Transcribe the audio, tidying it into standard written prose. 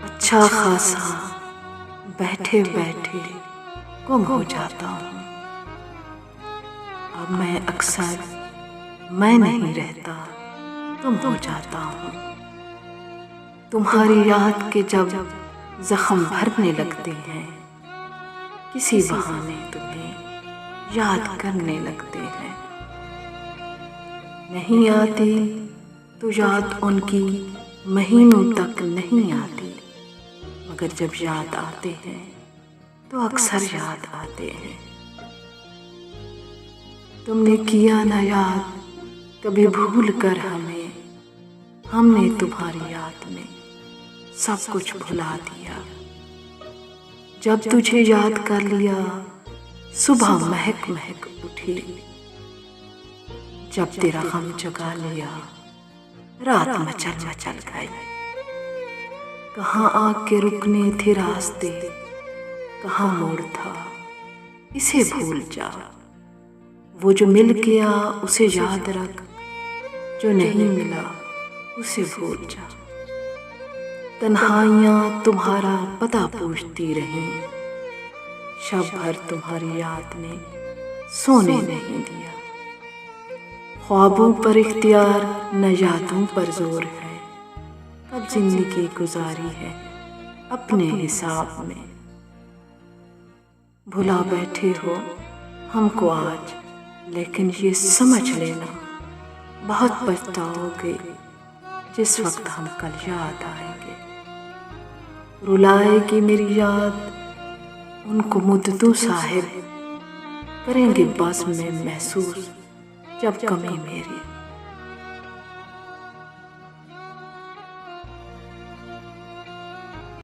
अच्छा खासा बैठे बैठे गुम हो जाता हूँ। अब मैं अक्सर मैं नहीं रहता, तुम हो जाता हूँ। तुम्हारी याद के जब जख्म भरने लगते हैं, किसी बहाने तुम्हें याद करने लगते हैं। नहीं आती तो याद उनकी महीनों तक नहीं आती, मगर जब याद आते हैं तो अक्सर याद आते हैं। तुमने किया ना याद कभी भूल कर हमें, हमने तुम्हारी याद में सब कुछ भुला दिया। जब तुझे याद कर लिया सुबह महक महक उठी, जब तेरा गम जगा लिया रात मचल मचल गई। कहाँ आके रुकने थे रास्ते, कहाँ मोड़ था इसे भूल जा। वो जो मिल गया उसे याद रख, जो नहीं मिला उसे भूल जा। तन्हाइयाँ तुम्हारा पता पूछती रहीं, शब भर तुम्हारी याद ने सोने नहीं दिया। ख्वाबों पर इख्तियार न यादों पर जोर है, कब जिंदगी गुजारी है अपने हिसाब में। भुला बैठे हो हमको आज, लेकिन ये समझ लेना बहुत पछताओगे जिस वक्त हम कल याद आएंगे। रुलाएगी मेरी याद उनको मुद्दतों साहिब, करेंगे बस में महसूस जब कमी मेरी